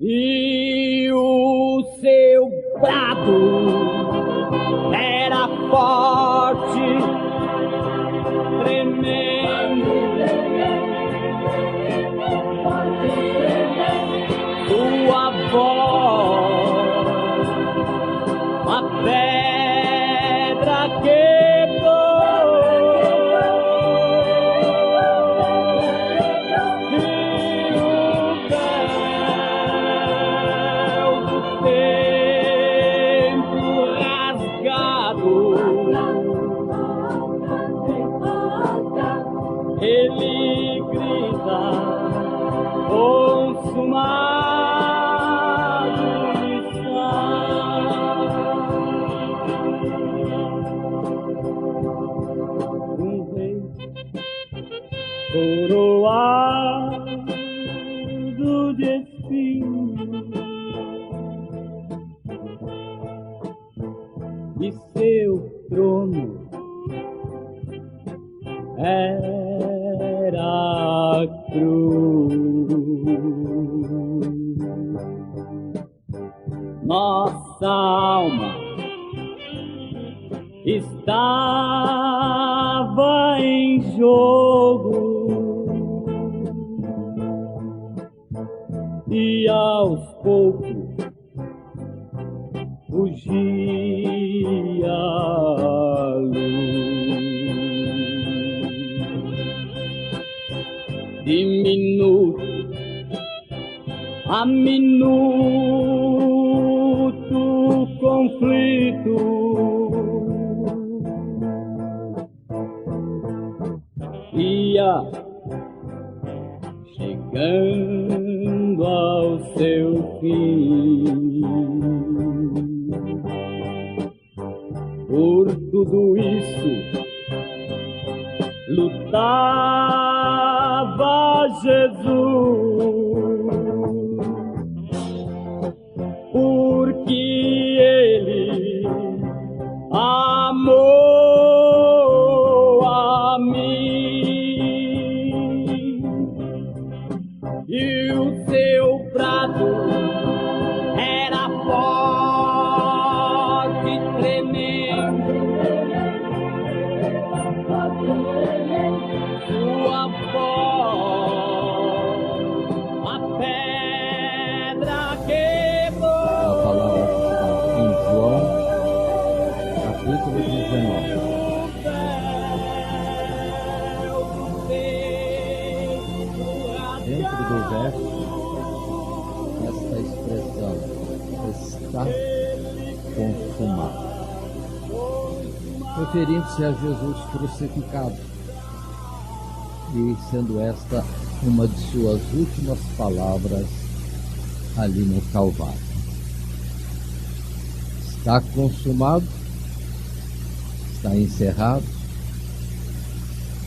E o seu brado era forte, tremendo, sua voz, a pedra quebrou, e o véu do templo rasgado, ele grita: consumado está. Um rei coroado de espinhos e seu trono era a cruz. Nossa alma estava em jogo e aos poucos fugia a luz. De minuto a minuto, conflito ia chegando ao seu fim. Por tudo isso lutava Jesus, porque ele amou a mim. E o seu brado era forte, tremendo, sua voz, a pedra quebrou. A palavra está em João, capítulo 19. Dentro do verso, esta expressão está consumado, referindo-se a Jesus crucificado, e sendo esta uma de suas últimas palavras ali no Calvário. Está consumado, está encerrado,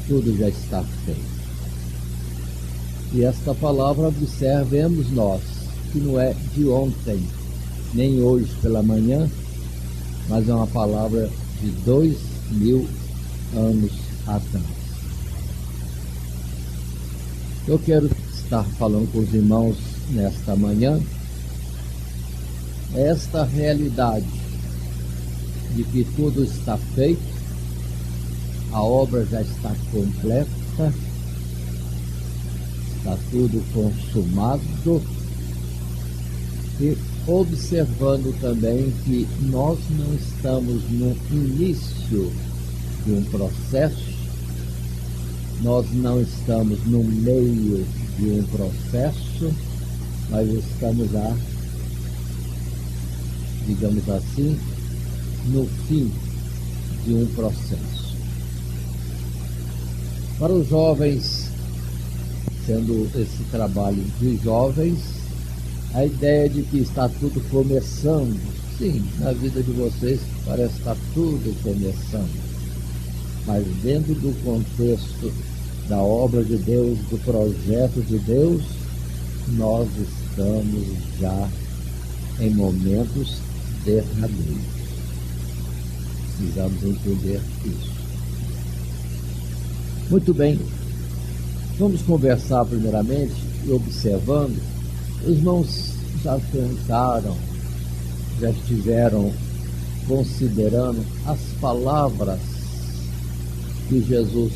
tudo já está feito. E esta palavra observemos nós, que não é de ontem, nem hoje pela manhã, mas é uma palavra de 2000 anos atrás. Eu quero estar falando com os irmãos nesta manhã esta realidade de que tudo está feito, a obra já está completa, está tudo consumado, e observando também que nós não estamos no início de um processo, nós não estamos no meio de um processo, mas estamos lá, digamos assim, no fim de um processo. Para os jovens, sendo esse trabalho de jovens, a ideia de que está tudo começando, sim, na vida de vocês parece estar tudo começando, mas dentro do contexto da obra de Deus, do projeto de Deus, nós estamos já em momentos derradeiros. Precisamos entender isso. Muito bem, vamos conversar primeiramente e observando. Os irmãos já pensaram, já estiveram considerando as palavras que Jesus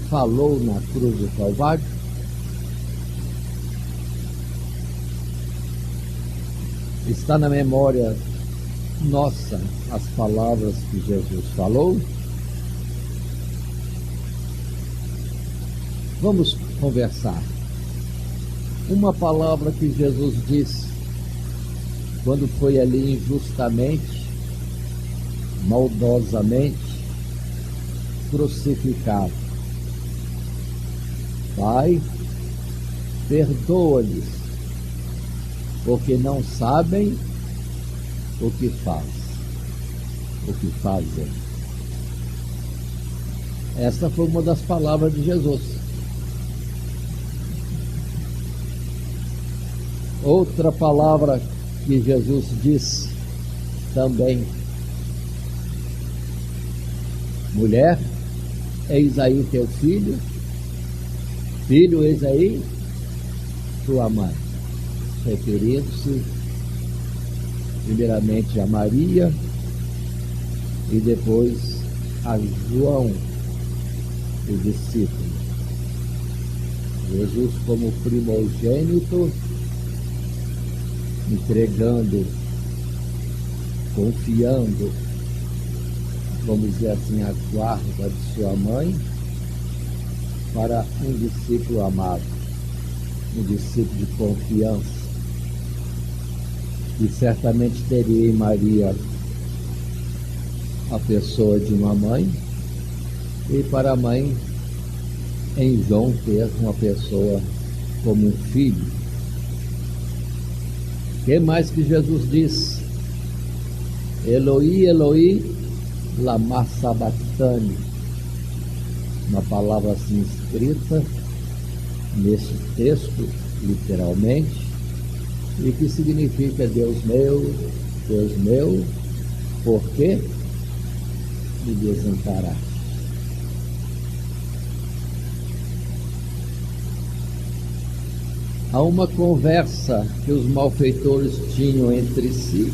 falou na cruz do Calvário? Está na memória nossa as palavras que Jesus falou? Vamos conversar. Uma palavra que Jesus disse quando foi ali injustamente, maldosamente crucificado: Pai, perdoa-lhes, porque não sabem o que fazem. Esta foi uma das palavras de Jesus. Outra palavra que Jesus disse também: mulher, eis aí teu filho, filho, eis aí tua mãe, referindo-se primeiramente a Maria e depois a João, o discípulo. Jesus, como primogênito, entregando, confiando, vamos dizer assim, a guarda de sua mãe para um discípulo amado, um discípulo de confiança, e certamente teria em Maria a pessoa de uma mãe, e para a mãe em João ter uma pessoa como um filho. O que mais que Jesus disse? Eloi, Eloi, lama sabachthani. Uma palavra assim escrita nesse texto, literalmente, e que significa: Deus meu, por que me desamparaste? Há uma conversa que os malfeitores tinham entre si,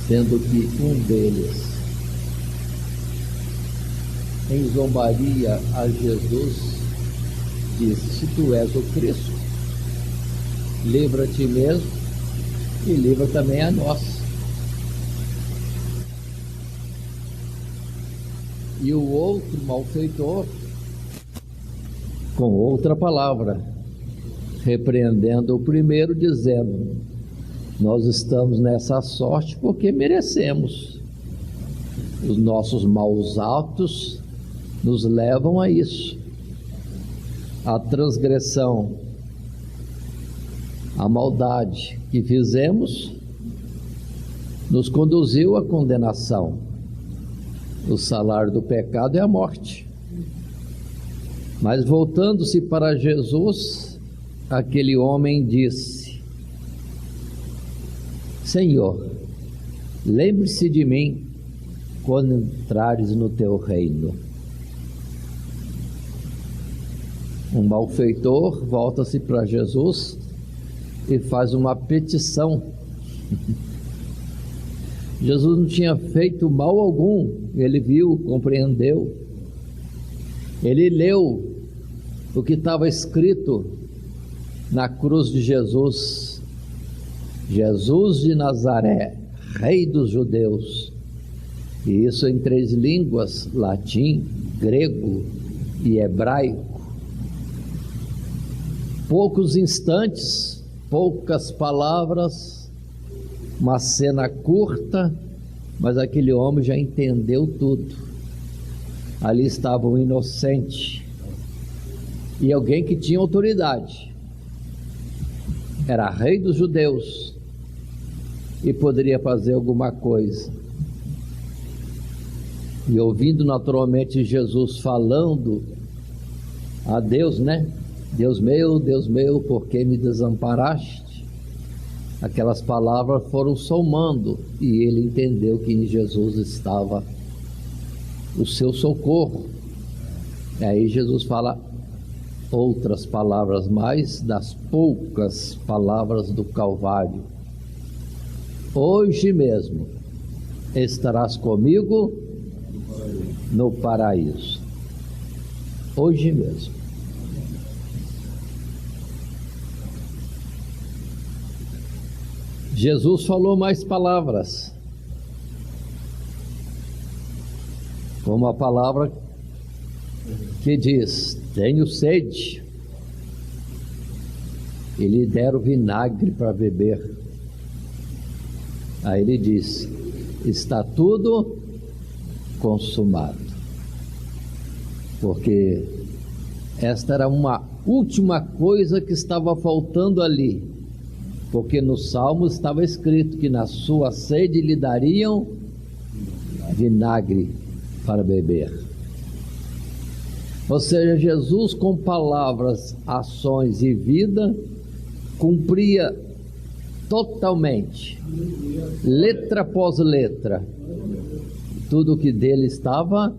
sendo que um deles, em zombaria a Jesus, disse: se tu és o Cristo, livra a ti mesmo e livra também a nós. E o outro malfeitor, com outra palavra, repreendendo o primeiro, dizendo: nós estamos nessa sorte porque merecemos. Os nossos maus atos nos levam a isso. A transgressão, a maldade que fizemos nos conduziu à condenação. O salário do pecado é a morte. Mas voltando-se para Jesus, aquele homem disse: Senhor, lembre-se de mim quando entrares no teu reino. Um malfeitor volta-se para Jesus e faz uma petição. Jesus não tinha feito mal algum, ele viu, compreendeu. Ele leu o que estava escrito na cruz de Jesus: Jesus de Nazaré, Rei dos Judeus. E isso em 3 línguas: latim, grego e hebraico. Poucos instantes, poucas palavras, uma cena curta, mas aquele homem já entendeu tudo. Ali estava um inocente e alguém que tinha autoridade. Era rei dos judeus e poderia fazer alguma coisa. E ouvindo naturalmente Jesus falando a Deus, né? Deus meu, por que me desamparaste? Aquelas palavras foram somando e ele entendeu que em Jesus estava o seu socorro. E aí Jesus fala: outras palavras mais das poucas palavras do Calvário. Hoje mesmo estarás comigo no paraíso. Hoje mesmo. Jesus falou mais palavras, como a palavra que diz: tenho sede. E lhe deram vinagre para beber. Aí ele disse: está tudo consumado. Porque esta era uma última coisa que estava faltando ali. Porque no Salmo estava escrito que na sua sede lhe dariam vinagre para beber. Ou seja, Jesus, com palavras, ações e vida, cumpria totalmente, letra após letra, tudo o que dele estava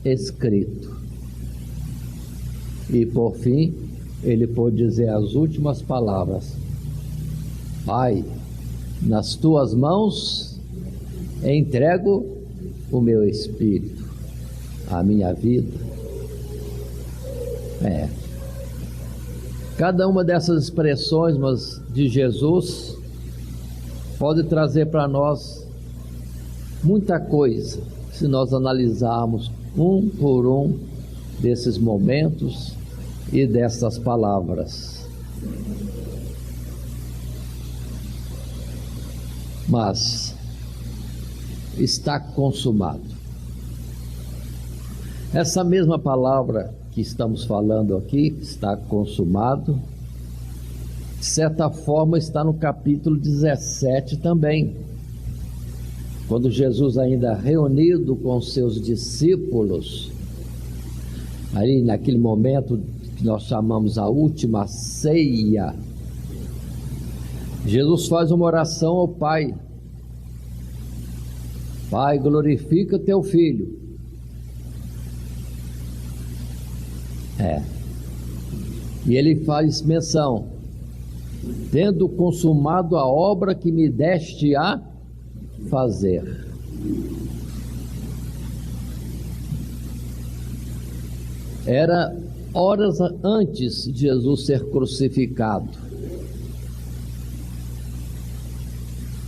escrito. E por fim, ele pôde dizer as últimas palavras: Pai, nas tuas mãos entrego o meu espírito, a minha vida. Cada uma dessas expressões, mas de Jesus, pode trazer para nós muita coisa, se nós analisarmos um por um desses momentos e dessas palavras. Mas está consumado. Essa mesma palavra que estamos falando aqui, está consumado, de certa forma está no capítulo 17 também, quando Jesus, ainda reunido com seus discípulos, aí naquele momento que nós chamamos a última ceia, Jesus faz uma oração ao Pai: Pai, glorifica teu Filho. E ele faz menção: tendo consumado a obra que me deste a fazer. Era horas antes de Jesus ser crucificado.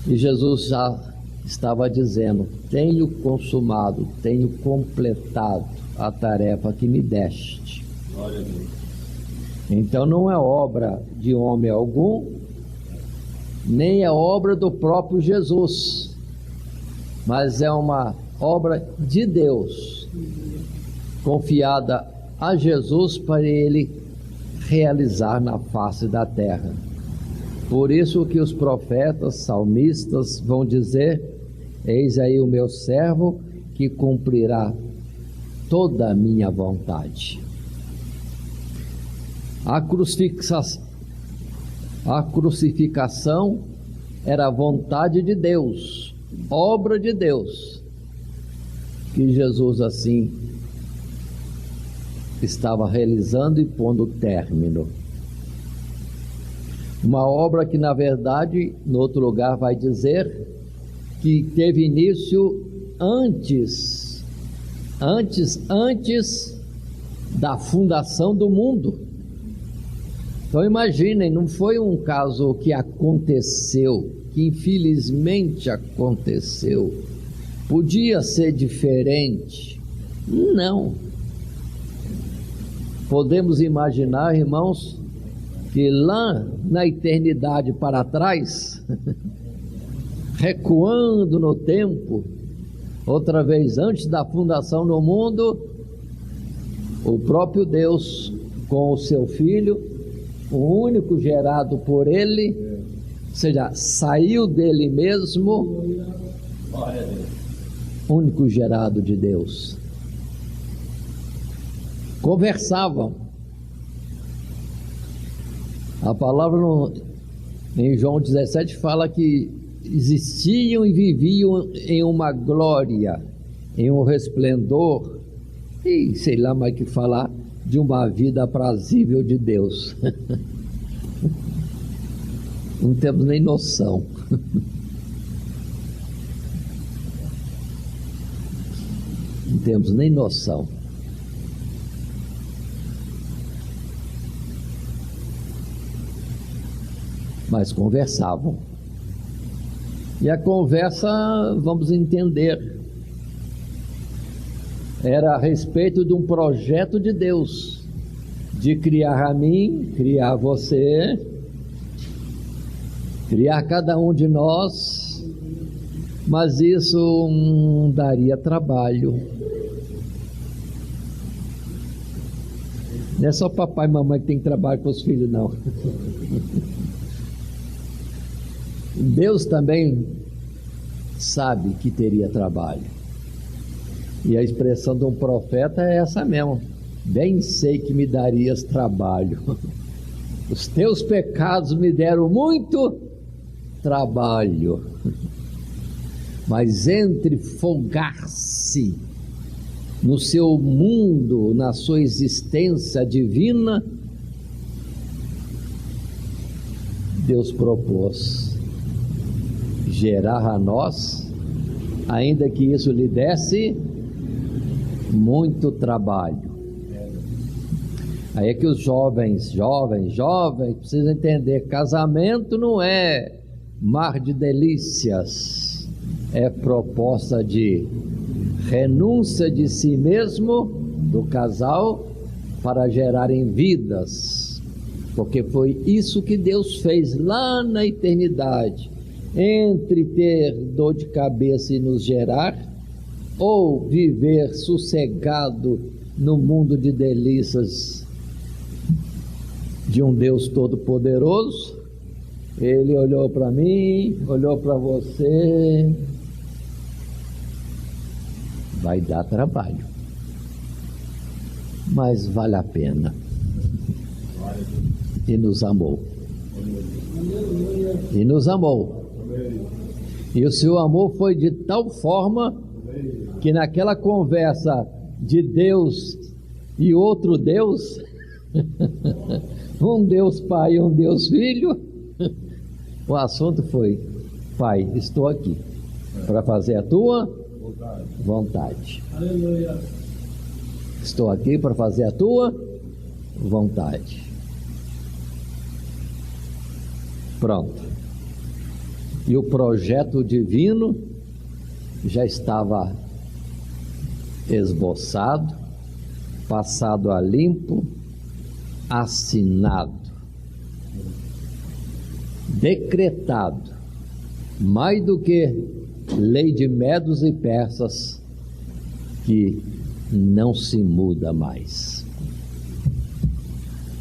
E Jesus já estava dizendo: tenho consumado, tenho completado a tarefa que me deste. Glória a Deus. Então não é obra de homem algum, nem é obra do próprio Jesus, mas é uma obra de Deus, confiada a Jesus para ele realizar na face da terra. Por isso que os profetas, salmistas vão dizer: eis aí o meu servo que cumprirá toda a minha vontade. A crucificação era a vontade de Deus, obra de Deus, que Jesus assim estava realizando e pondo término. Uma obra que, na verdade, no outro lugar vai dizer que teve início antes da fundação do mundo. Então imaginem, não foi um caso que aconteceu, que infelizmente aconteceu. Podia ser diferente. Não. Podemos imaginar, irmãos, que lá na eternidade para trás, recuando no tempo, outra vez antes da fundação do mundo, o próprio Deus com o seu Filho, o único gerado por ele, ou seja, saiu dele mesmo, Glória a Deus. único gerado de Deus. Conversavam. A palavra em João 17 fala que existiam e viviam em uma glória, em um resplendor, e sei lá mais o que falar, de uma vida aprazível de Deus. Não temos nem noção. Não temos nem noção. Mas conversavam. E a conversa, vamos entender, era a respeito de um projeto de Deus, de criar a mim, criar você, criar cada um de nós, mas isso daria trabalho. Não é só papai e mamãe que tem trabalho com os filhos, não. Deus também sabe que teria trabalho. E a expressão de um profeta é essa mesmo: bem sei que me darias trabalho. Os teus pecados me deram muito trabalho. Mas entre folgar-se no seu mundo, na sua existência divina, Deus propôs gerar a nós, ainda que isso lhe desse muito trabalho. Aí é que os jovens precisam entender: casamento não é mar de delícias, é proposta de renúncia de si mesmo, do casal, para gerarem vidas, porque foi isso que Deus fez lá na eternidade. Entre ter dor de cabeça e nos gerar, ou viver sossegado no mundo de delícias de um Deus Todo-Poderoso, Ele olhou para mim, olhou para você. Vai dar trabalho, mas vale a pena. E nos amou. E nos amou. E o seu amor foi de tal forma que naquela conversa de Deus e outro Deus, um Deus Pai e um Deus Filho, o assunto foi: Pai, estou aqui para fazer a tua vontade. Estou aqui para fazer a tua vontade. Pronto. E o projeto divino já estava esboçado, passado a limpo, assinado, decretado, mais do que lei de medos e persas, que não se muda mais.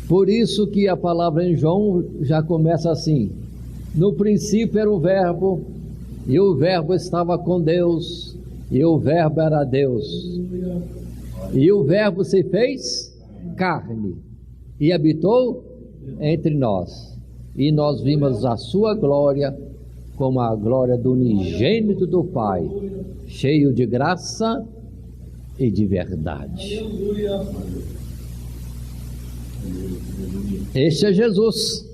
Por isso que a palavra em João já começa assim: no princípio era o Verbo, e o Verbo estava com Deus, e o Verbo era Deus. E o Verbo se fez carne e habitou entre nós. E nós vimos a sua glória como a glória do unigênito do Pai, cheio de graça e de verdade. Este é Jesus.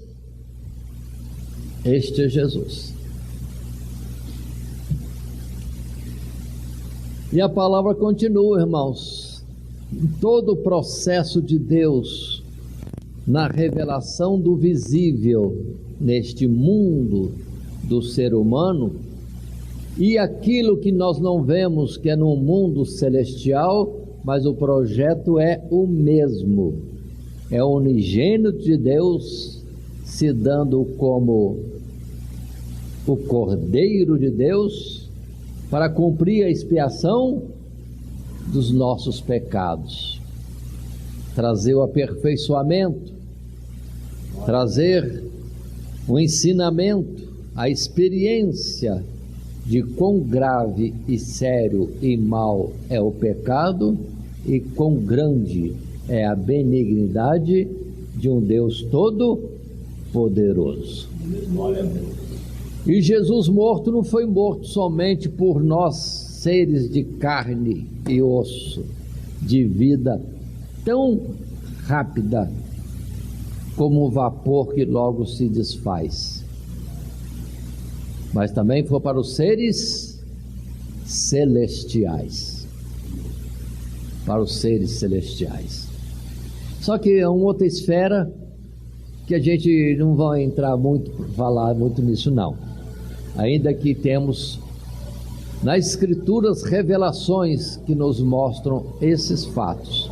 Este é Jesus. E a palavra continua, irmãos. Em todo o processo de Deus, na revelação do visível neste mundo do ser humano, e aquilo que nós não vemos, que é no mundo celestial, mas o projeto é o mesmo. É o unigênito de Deus se dando como o Cordeiro de Deus para cumprir a expiação dos nossos pecados, trazer o aperfeiçoamento, trazer o ensinamento, a experiência de quão grave e sério e mau é o pecado e quão grande é a benignidade de um Deus todo-poderoso. E Jesus morto não foi morto somente por nós, seres de carne e osso, de vida tão rápida, como um vapor que logo se desfaz. Mas também foi para os seres celestiais. Para os seres celestiais. Só que é uma outra esfera que a gente não vai entrar muito, falar muito nisso não. Ainda que temos nas Escrituras revelações que nos mostram esses fatos.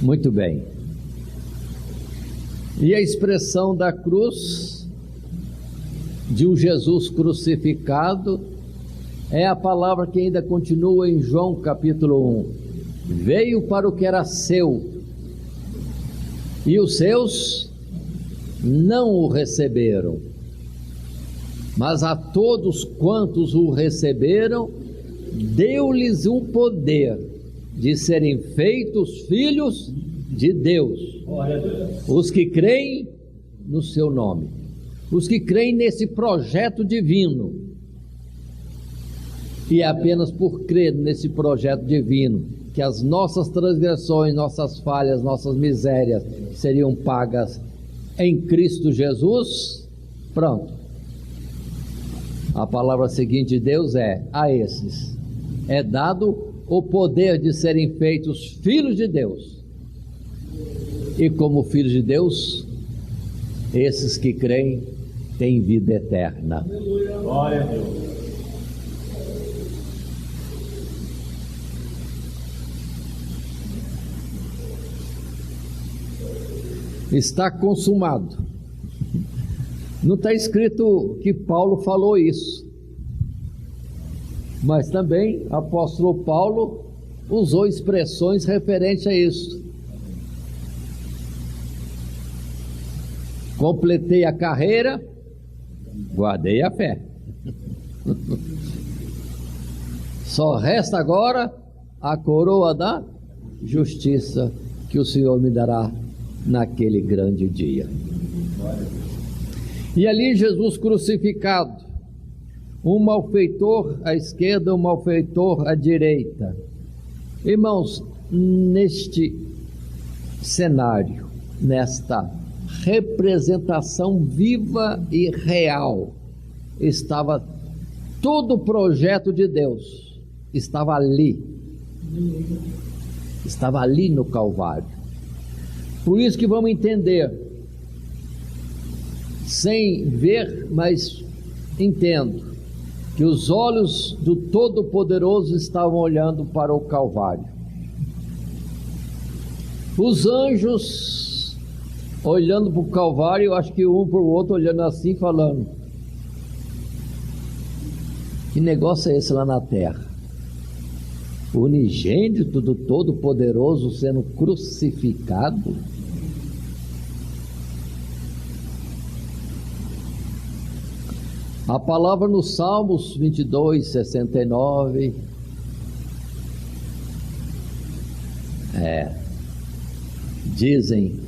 Muito bem. E a expressão da cruz, de um Jesus crucificado, é a palavra que ainda continua em João capítulo 1. Veio para o que era seu, e os seus não o receberam. Mas a todos quantos o receberam, deu-lhes o poder de serem feitos filhos de Deus. Os que creem no seu nome, os que creem nesse projeto divino. E é apenas por crer nesse projeto divino que as nossas transgressões, nossas falhas, nossas misérias seriam pagas em Cristo Jesus. Pronto. A palavra seguinte de Deus é: a esses é dado o poder de serem feitos filhos de Deus. E como filhos de Deus, esses que creem têm vida eterna. Glória a Deus. Está consumado. Não está escrito que Paulo falou isso, mas também o apóstolo Paulo usou expressões referentes a isso. Completei a carreira, guardei a fé. Só resta agora a coroa da justiça que o Senhor me dará naquele grande dia. E ali Jesus crucificado, um malfeitor à esquerda, um malfeitor à direita. Irmãos, neste cenário, nesta representação viva e real, estava todo o projeto de Deus, estava ali no Calvário. Por isso que vamos entender, sem ver, mas entendo, que os olhos do Todo-Poderoso estavam olhando para o Calvário. Os anjos olhando para o Calvário, eu acho que um para o outro olhando assim, falando: que negócio é esse lá na terra? O unigênito do Todo-Poderoso sendo crucificado? A palavra nos Salmos 22, 69 dizem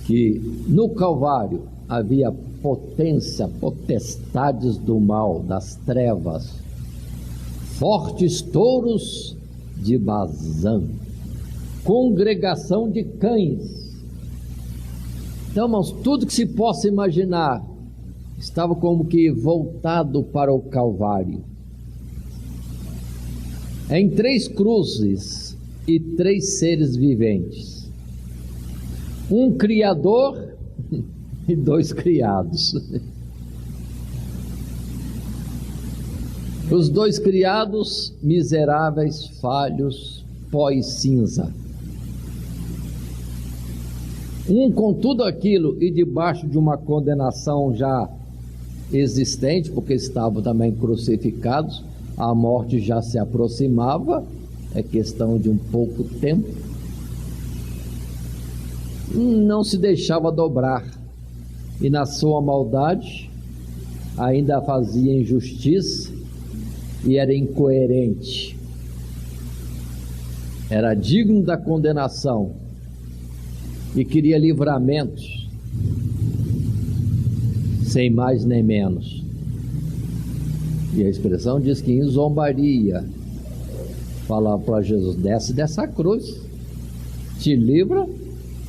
que no Calvário havia potestades do mal, das trevas, fortes touros de Bazã, congregação de cães. Então, irmãos, tudo que se possa imaginar estava como que voltado para o Calvário. Em 3 cruzes e 3 seres viventes, um Criador e 2 criados. Os 2 criados, miseráveis, falhos, pó e cinza. Um com tudo aquilo e debaixo de uma condenação já existente, porque estavam também crucificados, a morte já se aproximava, é questão de um pouco tempo. Não se deixava dobrar, e na sua maldade ainda fazia injustiça e era incoerente, era digno da condenação e queria livramentos, sem mais nem menos. E a expressão diz que em zombaria falava para Jesus: desce dessa cruz, te livra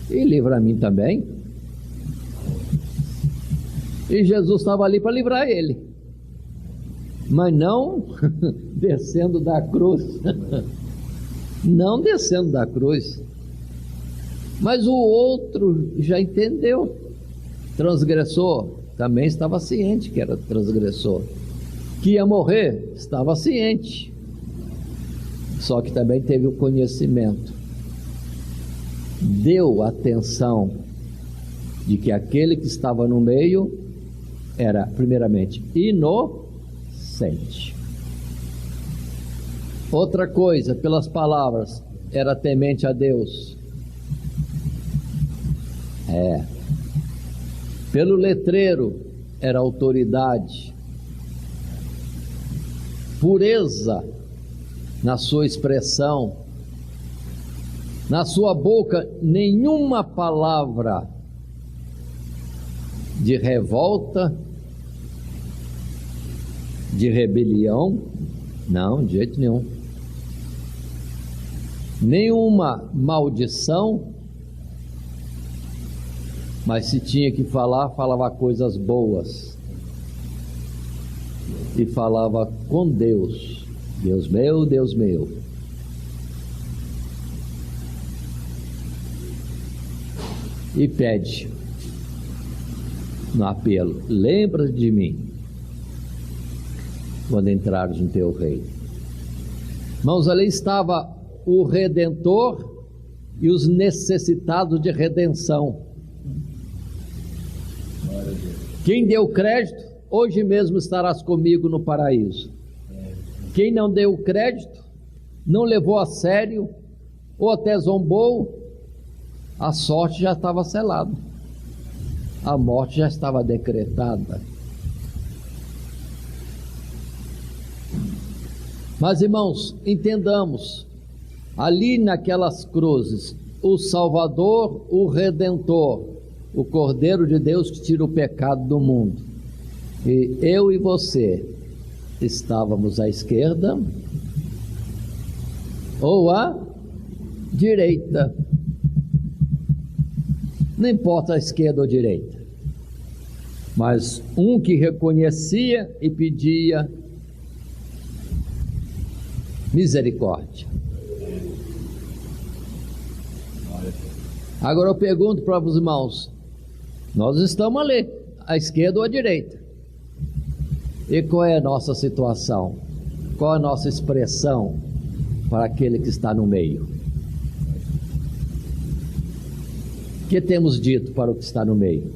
e livra a mim também. E Jesus estava ali para livrar ele, mas não descendo da cruz, não descendo da cruz. Mas o outro já entendeu, transgressor, também estava ciente que era transgressor, que ia morrer, estava ciente, só que também teve o conhecimento, deu atenção de que aquele que estava no meio era primeiramente inocente. Outra coisa, pelas palavras, era temente a Deus. Pelo letreiro, era autoridade. Pureza na sua expressão. Na sua boca, nenhuma palavra de revolta, de rebelião, não, de jeito nenhum. Nenhuma maldição, mas se tinha que falar, falava coisas boas. E falava com Deus. Deus meu, Deus meu. E pede no apelo: lembra de mim quando entrares no teu reino. Irmãos, ali estava o Redentor e os necessitados de redenção. Quem deu crédito, hoje mesmo estarás comigo no paraíso. Quem não deu crédito, não levou a sério, ou até zombou, a sorte já estava selada, a morte já estava decretada. Mas, irmãos, entendamos, ali naquelas cruzes, o Salvador, o Redentor, o Cordeiro de Deus que tira o pecado do mundo, e eu e você estávamos à esquerda ou à direita, não importa a esquerda ou a direita, mas um que reconhecia e pedia misericórdia. Agora eu pergunto para os irmãos, nós estamos ali, à esquerda ou à direita, e qual é a nossa situação? Qual é a nossa expressão para aquele que está no meio? O que temos dito para o que está no meio?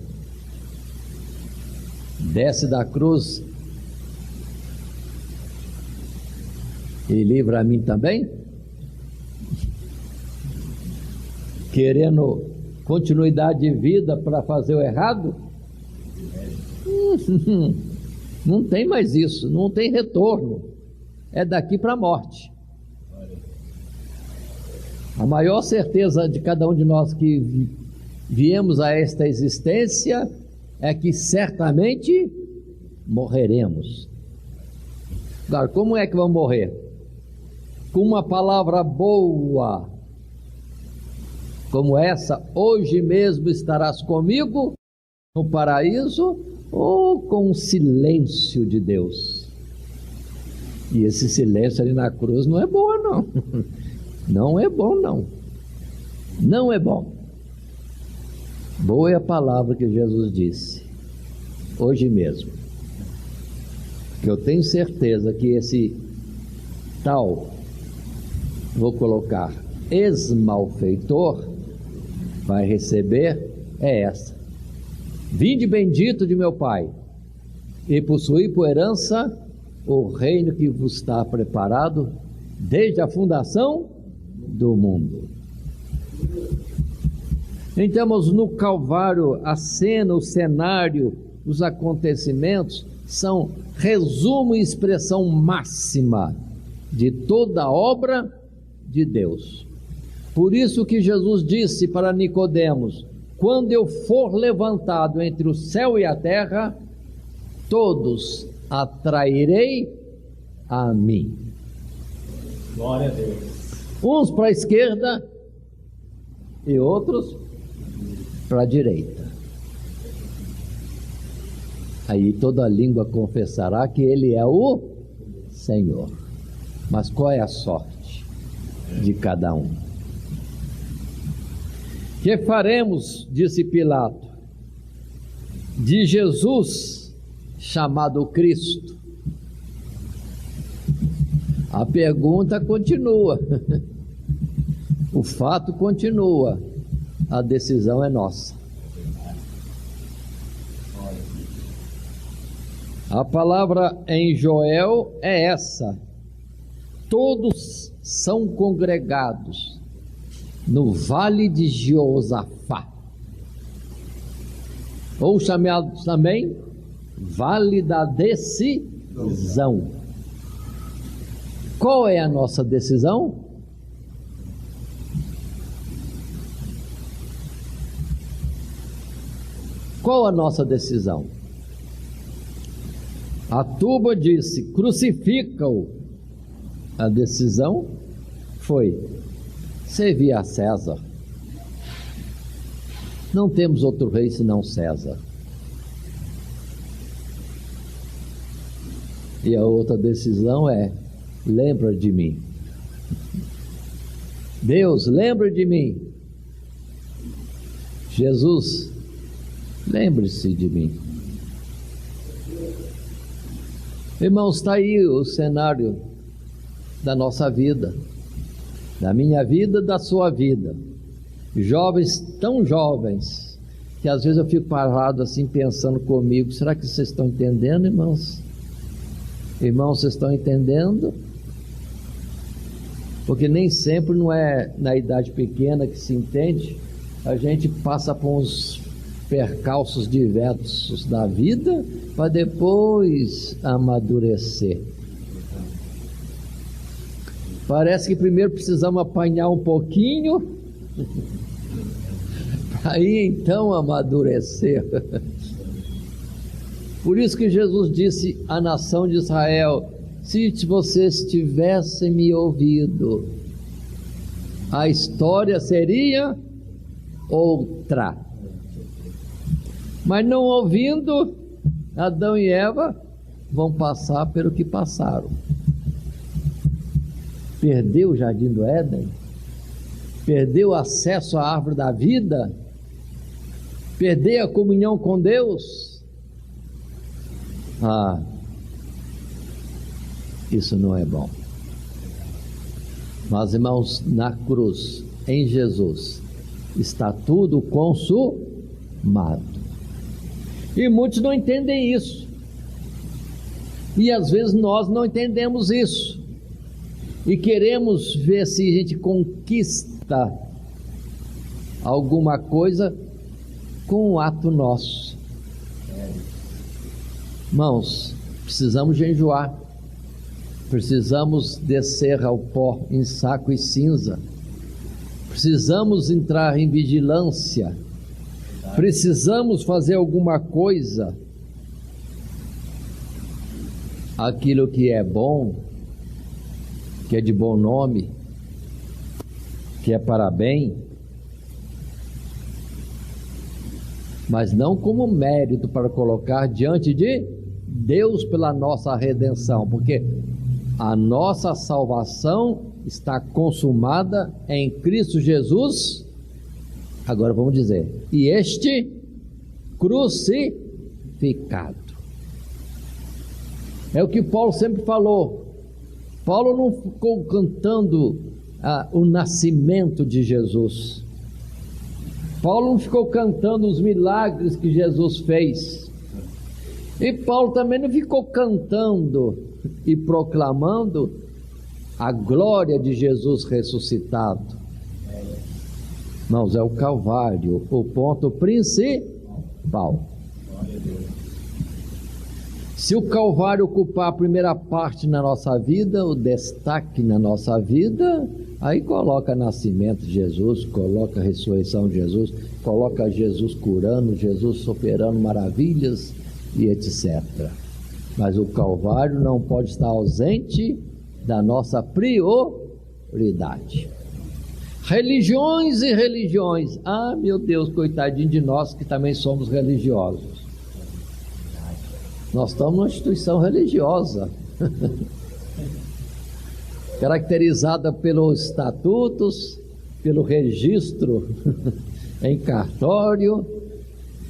Desce da cruz e livra a mim também? Querendo continuidade de vida para fazer o errado? Não tem mais isso, não tem retorno, é daqui para a morte. A maior certeza de cada um de nós que viemos a esta existência é que certamente morreremos. Agora, como é que vamos morrer? Com uma palavra boa como essa: hoje mesmo estarás comigo no paraíso, ou com o silêncio de Deus? E esse silêncio ali na cruz não é bom, não. Não é bom, não. Não é bom. Boa é a palavra que Jesus disse: hoje mesmo. Que eu tenho certeza que esse tal, vou colocar, ex-malfeitor, vai receber é essa: vinde bendito de meu Pai, e possuí por herança o reino que vos está preparado desde a fundação do mundo. Então, no Calvário, a cena, o cenário, os acontecimentos são resumo e expressão máxima de toda a obra de Deus. Por isso que Jesus disse para Nicodemos: quando eu for levantado entre o céu e a terra, todos atrairei a mim. Glória a Deus. Uns para a esquerda e outros para a direita. Aí toda língua confessará que Ele é o Senhor. Mas qual é a sorte de cada um? Que faremos, disse Pilato, de Jesus chamado Cristo? A pergunta continua, o fato continua, a decisão é nossa. A palavra em Joel é essa: todos são congregados no vale de Jeosafá, ou chamado também vale da decisão. Qual é a nossa decisão? Qual a nossa decisão? A turba disse: crucifica-o. A decisão foi servir a César. Não temos outro rei senão César. E a outra decisão é: lembra de mim. Deus, lembra de mim. Jesus, lembre-se de mim. Irmãos, está aí o cenário da nossa vida, da minha vida, da sua vida. Jovens, tão jovens, que às vezes eu fico parado assim pensando comigo: será que vocês estão entendendo, irmãos? Irmãos, vocês estão entendendo? Porque nem sempre não é na idade pequena que se entende. A gente passa por uns percalços diversos da vida para depois amadurecer. Parece que primeiro precisamos apanhar um pouquinho para aí então amadurecer. Por isso que Jesus disse à nação de Israel: se vocês tivessem me ouvido, a história seria outra. Mas não ouvindo, Adão e Eva vão passar pelo que passaram. Perdeu o jardim do Éden, perdeu o acesso à árvore da vida, perdeu a comunhão com Deus. Isso não é bom. Mas, irmãos, na cruz, em Jesus, está tudo consumado. E muitos não entendem isso. E às vezes nós não entendemos isso. E queremos ver se a gente conquista alguma coisa com um ato nosso. Irmãos, precisamos jejuar. Precisamos descer ao pó em saco e cinza. Precisamos entrar em vigilância. Precisamos fazer alguma coisa. Aquilo que é bom, que é de bom nome, que é para bem, mas não como mérito para colocar diante de Deus pela nossa redenção, porque a nossa salvação está consumada em Cristo Jesus. Agora vamos dizer: e este crucificado. É o que Paulo sempre falou. Paulo não ficou cantando o nascimento de Jesus. Paulo não ficou cantando os milagres que Jesus fez. E Paulo também não ficou cantando e proclamando a glória de Jesus ressuscitado. Irmãos, é o Calvário o ponto principal. Se o Calvário ocupar a primeira parte na nossa vida, o destaque na nossa vida, aí coloca nascimento de Jesus, coloca a ressurreição de Jesus, coloca Jesus curando, Jesus operando maravilhas e etc. Mas o Calvário não pode estar ausente da nossa prioridade. Religiões e religiões. Ah, meu Deus, coitadinho de nós que também somos religiosos. Nós estamos numa instituição religiosa, caracterizada pelos estatutos, pelo registro em cartório,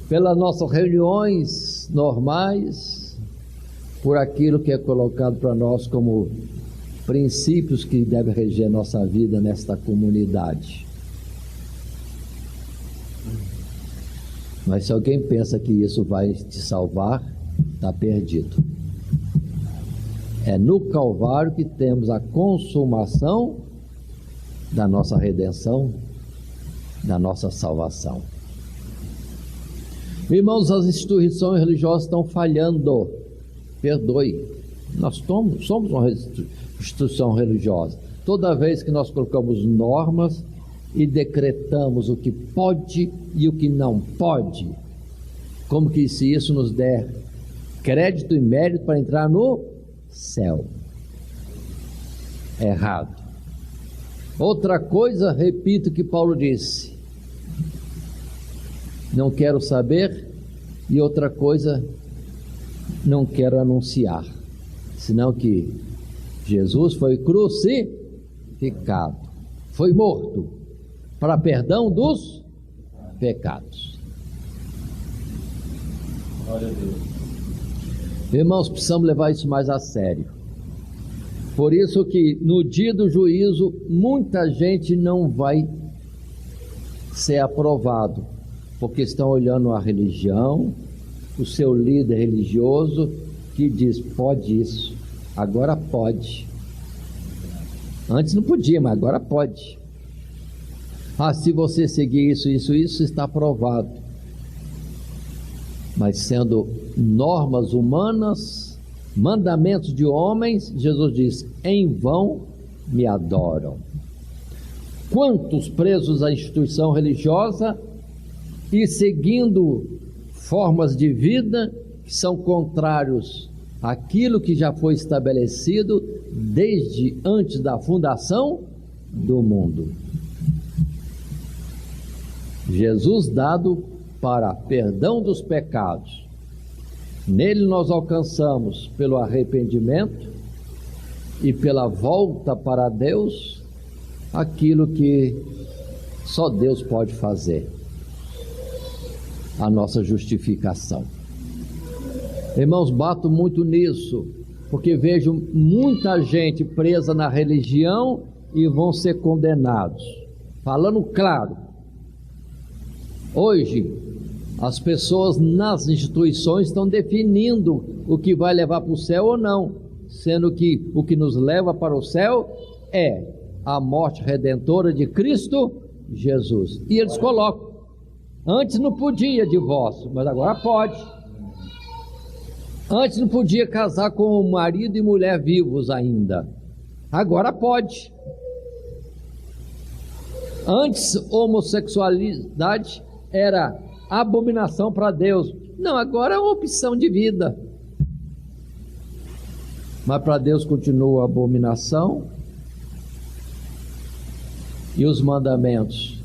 pelas nossas reuniões normais, por aquilo que é colocado para nós como princípios que devem reger nossa vida nesta comunidade. Mas se alguém pensa que isso vai te salvar, está perdido. É no Calvário que temos a consumação da nossa redenção, da nossa salvação. Irmãos, as instituições religiosas estão falhando. Perdoe. Nós somos uma instituição religiosa. Toda vez que nós colocamos normas e decretamos o que pode e o que não pode, como que se isso nos der crédito e mérito para entrar no céu. Errado. Outra coisa, repito o que Paulo disse: não quero saber, e outra coisa, não quero anunciar, senão que Jesus foi crucificado, foi morto para perdão dos pecados. Glória a Deus. Irmãos, precisamos levar isso mais a sério. Por isso que no dia do juízo, muita gente não vai ser aprovado, porque estão olhando a religião, o seu líder religioso, que diz, pode isso, agora pode. Antes não podia, mas agora pode. Ah, se você seguir isso, está aprovado. Mas sendo normas humanas, mandamentos de homens, Jesus diz, em vão me adoram. Quantos presos à instituição religiosa e seguindo formas de vida que são contrários àquilo que já foi estabelecido desde antes da fundação do mundo. Jesus dado para perdão dos pecados. Nele nós alcançamos, pelo arrependimento e pela volta para Deus, aquilo que só Deus pode fazer, a nossa justificação. Irmãos, bato muito nisso, porque vejo muita gente presa na religião e vão ser condenados. Falando claro, hoje as pessoas nas instituições estão definindo o que vai levar para o céu ou não, sendo que o que nos leva para o céu é a morte redentora de Cristo Jesus. E eles colocam, antes não podia divórcio, mas agora pode. Antes não podia casar com marido e mulher vivos ainda, agora pode. Antes homossexualidade era abominação para Deus, não, agora é uma opção de vida, mas para Deus continua a abominação. E os mandamentos: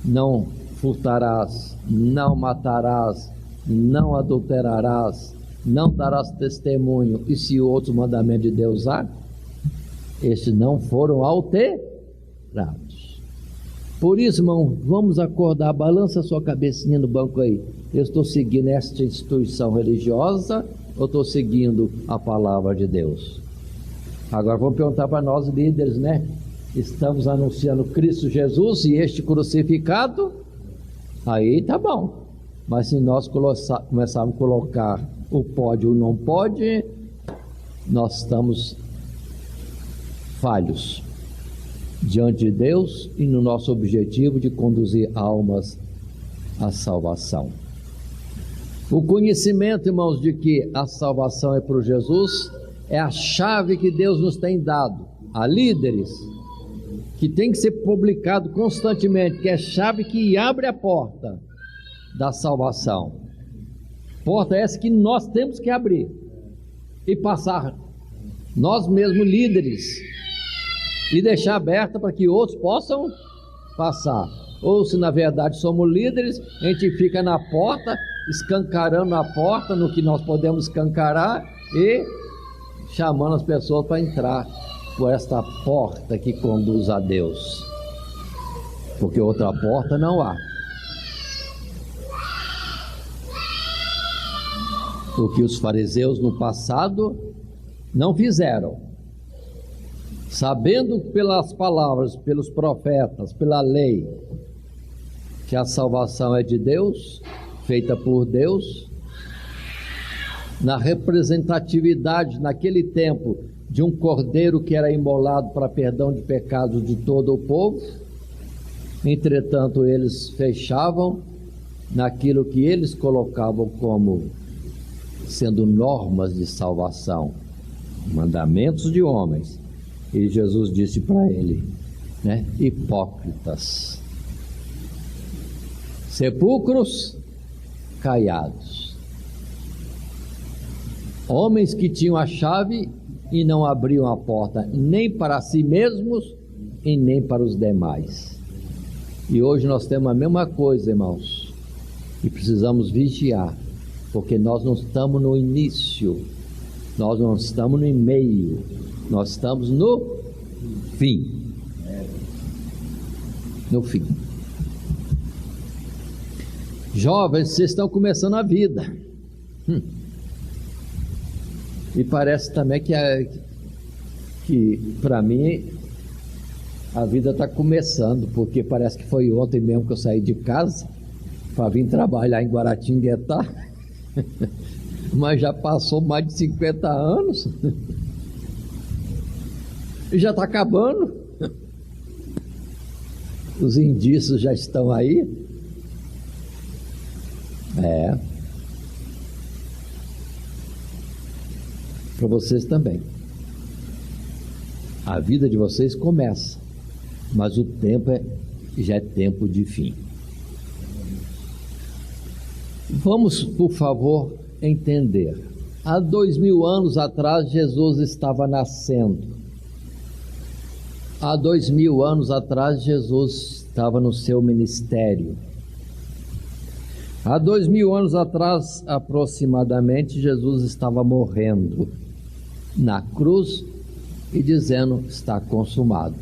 não furtarás, não matarás, não adulterarás, não darás testemunho, e se outros mandamentos de Deus há, estes não foram alterados. Por isso, irmão, vamos acordar, balança sua cabecinha no banco aí. Eu estou seguindo esta instituição religiosa ou estou seguindo a palavra de Deus? Agora vamos perguntar para nós líderes, né? Estamos anunciando Cristo Jesus e este crucificado? Aí tá bom. Mas se nós começarmos a colocar o pode ou não pode, nós estamos falhos diante de Deus e no nosso objetivo de conduzir almas à salvação. O conhecimento, irmãos, de que a salvação é por Jesus é a chave que Deus nos tem dado a líderes, que tem que ser publicado constantemente, que é a chave que abre a porta da salvação. Porta essa que nós temos que abrir e passar nós mesmos líderes e deixar aberta para que outros possam passar. Ou se na verdade somos líderes, a gente fica na porta, escancarando a porta no que nós podemos escancarar e chamando as pessoas para entrar por esta porta que conduz a Deus, porque outra porta não há. O que os fariseus no passado não fizeram, sabendo pelas palavras, pelos profetas, pela lei, que a salvação é de Deus, feita por Deus, na representatividade naquele tempo de um cordeiro que era imolado para perdão de pecados de todo o povo. Entretanto, eles fechavam naquilo que eles colocavam como sendo normas de salvação, mandamentos de homens. E Jesus disse para ele, hipócritas, sepulcros caiados, homens que tinham a chave e não abriam a porta nem para si mesmos e nem para os demais. E hoje nós temos a mesma coisa, irmãos, e precisamos vigiar, porque nós não estamos no início, nós não estamos no meio, nós estamos no fim. No fim. Jovens, vocês estão começando a vida. E parece também que para mim a vida está começando, porque parece que foi ontem mesmo que eu saí de casa para vir trabalhar em Guaratinguetá. Mas já passou mais de 50 anos e já está acabando. Os indícios já estão aí. Para vocês também. A vida de vocês começa, mas o tempo já é tempo de fim. Vamos, por favor, entender. Há 2000 anos atrás, Jesus estava nascendo. Há 2000 anos atrás, Jesus estava no seu ministério. Há 2000 anos atrás, aproximadamente, Jesus estava morrendo na cruz e dizendo, está consumado.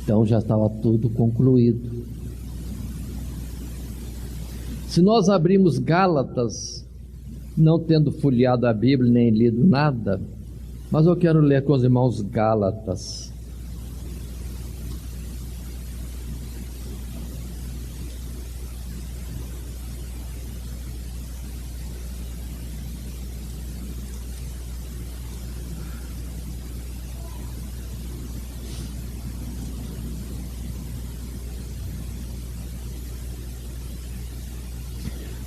Então já estava tudo concluído. Se nós abrimos Gálatas, não tendo folheado a Bíblia nem lido nada, mas eu quero ler com os irmãos Gálatas.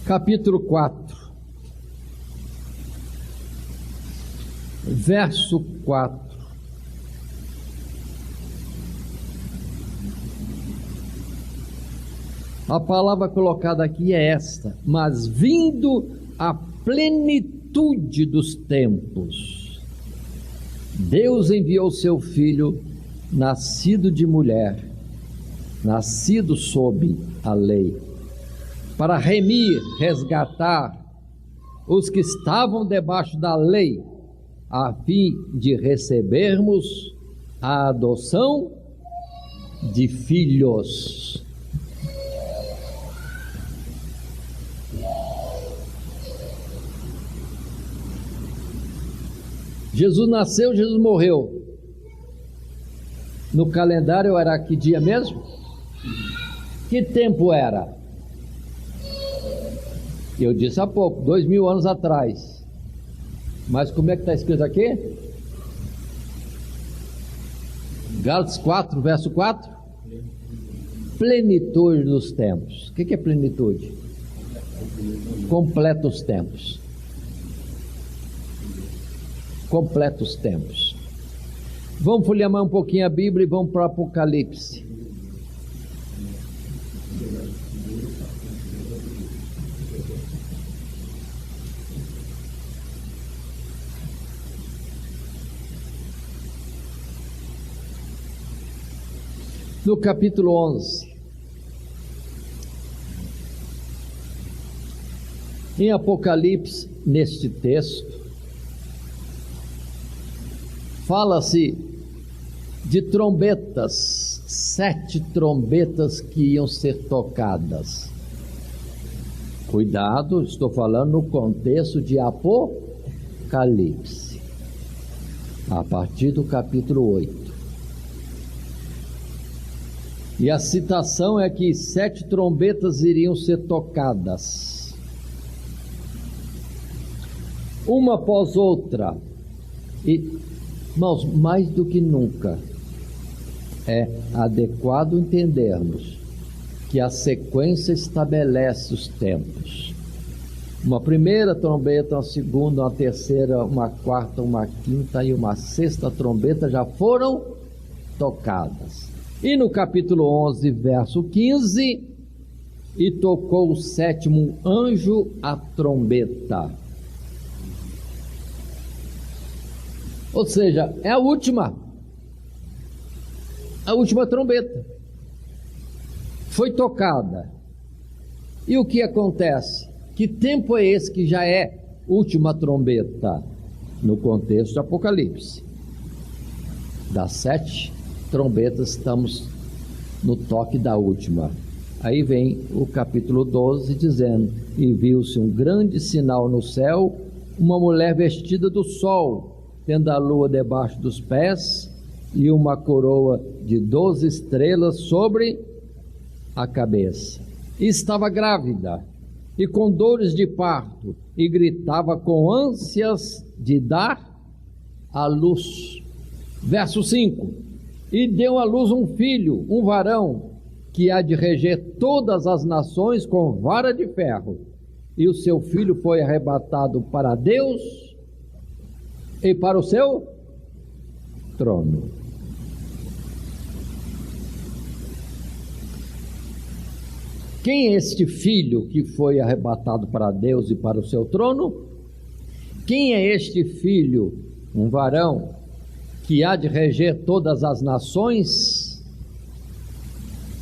Capítulo 4, verso 4. A palavra colocada aqui é esta: mas vindo a plenitude dos tempos, Deus enviou seu Filho, nascido de mulher, nascido sob a lei, para remir, resgatar os que estavam debaixo da lei, a fim de recebermos a adoção de filhos. Jesus nasceu, Jesus morreu. No calendário era que dia mesmo? Que tempo era? Eu disse há pouco, 2000 anos atrás. Mas como é que está escrito aqui? Gálatas 4, verso 4. Plenitude dos tempos. O que é plenitude? Completa os tempos. Completa os tempos. Vamos folhear mais um pouquinho a Bíblia e vamos para o Apocalipse. No capítulo 11, em Apocalipse, neste texto, fala-se de trombetas, 7 trombetas que iam ser tocadas. Cuidado, estou falando no contexto de Apocalipse, a partir do capítulo 8. E a citação é que 7 trombetas iriam ser tocadas, uma após outra. E, irmãos, mais do que nunca, é adequado entendermos que a sequência estabelece os tempos. Uma primeira trombeta, uma segunda, uma terceira, uma quarta, uma quinta e uma sexta trombeta já foram tocadas. E no capítulo 11, verso 15, e tocou o 7º anjo a trombeta. Ou seja, é a última trombeta. Foi tocada. E o que acontece? Que tempo é esse que já é última trombeta? No contexto do Apocalipse. Das 7 trombetas, estamos no toque da última. Aí vem o capítulo 12 dizendo: e viu-se um grande sinal no céu, uma mulher vestida do sol, tendo a lua debaixo dos pés e uma coroa de 12 estrelas sobre a cabeça. E estava grávida e com dores de parto, e gritava com ânsias de dar à luz. Verso 5: e deu à luz um filho, um varão, que há de reger todas as nações com vara de ferro. E o seu filho foi arrebatado para Deus e para o seu trono. Quem é este filho que foi arrebatado para Deus e para o seu trono? Quem é este filho, um varão, que há de reger todas as nações?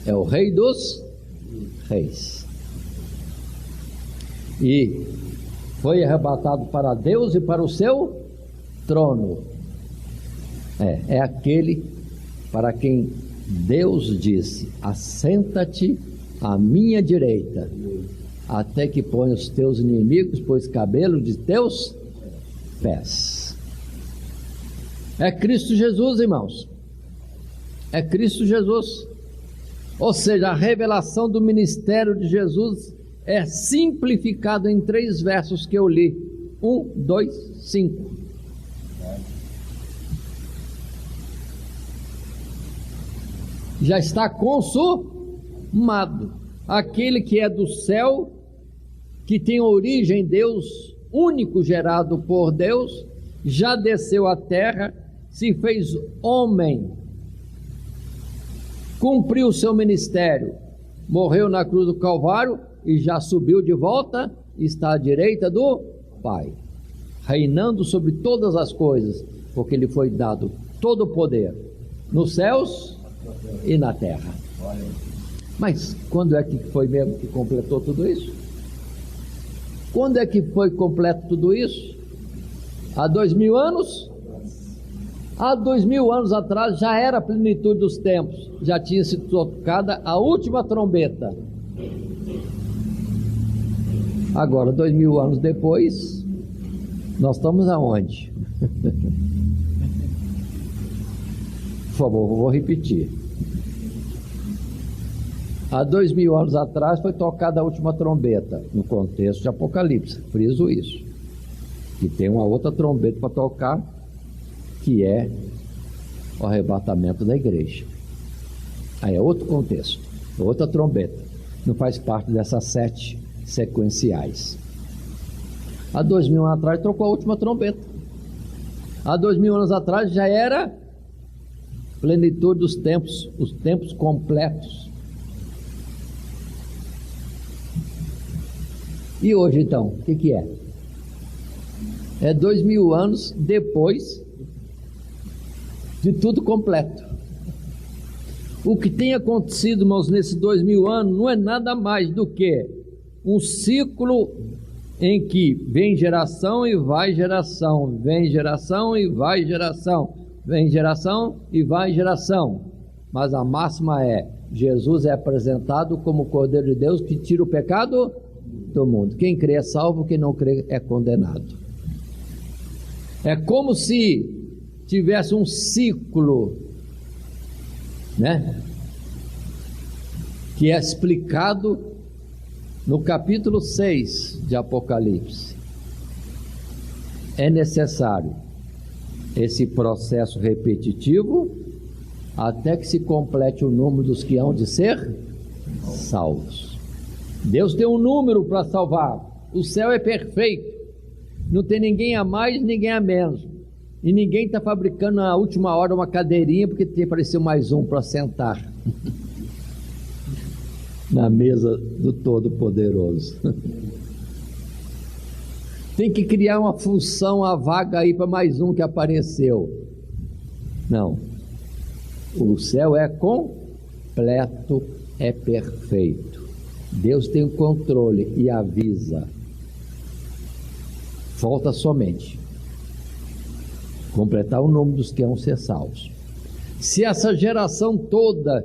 É o Rei dos Reis. E foi arrebatado para Deus e para o seu trono. É aquele para quem Deus disse: assenta-te à minha direita, até que ponha os teus inimigos por escabelo de teus pés. É Cristo Jesus, irmãos. É Cristo Jesus. Ou seja, a revelação do ministério de Jesus é simplificado em 3 versos que eu li. 1, 2, 5. Já está consumado. Aquele que é do céu, que tem origem em Deus, único gerado por Deus, já desceu à terra, se fez homem, cumpriu o seu ministério, morreu na cruz do Calvário e já subiu de volta, está à direita do Pai, reinando sobre todas as coisas, porque lhe foi dado todo o poder nos céus e na terra. Mas quando é que foi mesmo que completou tudo isso? Quando é que foi completo tudo isso? Há 2000 anos? Há 2000 anos atrás já era a plenitude dos tempos, já tinha sido tocada a última trombeta. Agora, 2000 anos depois, nós estamos aonde? Por favor, vou repetir. Há 2000 anos atrás foi tocada a última trombeta, no contexto de Apocalipse, friso isso. E tem uma outra trombeta para tocar, que é o arrebatamento da igreja. Aí é outro contexto, outra trombeta. Não faz parte dessas 7 sequenciais. Há 2000 anos atrás trocou a última trombeta. Há 2000 anos atrás já era plenitude dos tempos, os tempos completos. E hoje então, o que é? É 2000 anos depois de tudo completo. O que tem acontecido, irmãos, nesses 2000 anos não é nada mais do que um ciclo em que vem geração e vai geração, vem geração e vai geração, vem geração e vai geração. Mas a máxima é: Jesus é apresentado como o Cordeiro de Deus que tira o pecado do mundo. Quem crê é salvo, quem não crê é condenado. É como se tivesse um ciclo, né? Que é explicado no capítulo 6 de Apocalipse. É necessário esse processo repetitivo até que se complete o número dos que hão de ser salvos. Deus tem um número para salvar. O céu é perfeito, não tem ninguém a mais, ninguém a menos, e ninguém está fabricando na última hora uma cadeirinha porque tem apareceu mais um para sentar na mesa do Todo-Poderoso. Tem que criar uma função, a vaga aí para mais um que apareceu. Não. O céu é completo, é perfeito. Deus tem o controle e avisa. Falta somente completar o número dos que vão ser salvos. Se essa geração toda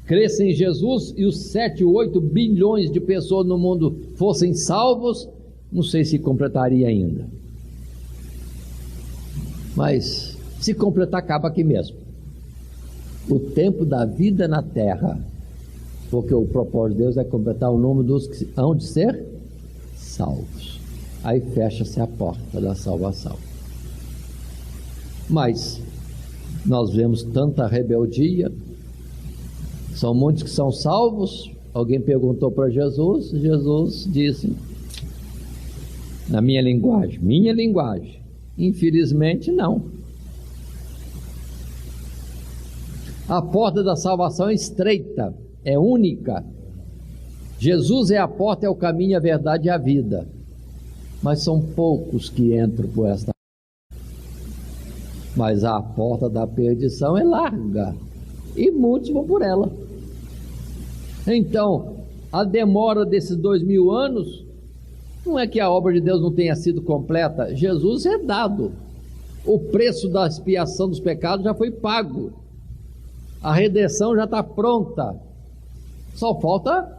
cresce em Jesus e os 7, 8 bilhões de pessoas no mundo fossem salvos, não sei se completaria ainda. Mas se completar, acaba aqui mesmo. O tempo da vida na terra, porque o propósito de Deus é completar o número dos que hão de ser salvos. Aí fecha-se a porta da salvação. Mas nós vemos tanta rebeldia, são muitos que são salvos. Alguém perguntou para Jesus, Jesus disse, na minha linguagem, infelizmente não. A porta da salvação é estreita, é única. Jesus é a porta, é o caminho, a verdade e a vida. Mas são poucos que entram por esta. Mas a porta da perdição é larga e muitos vão por ela. Então, a demora desses 2000 anos não é que a obra de Deus não tenha sido completa. Jesus é dado. O preço da expiação dos pecados já foi pago. A redenção já está pronta. Só falta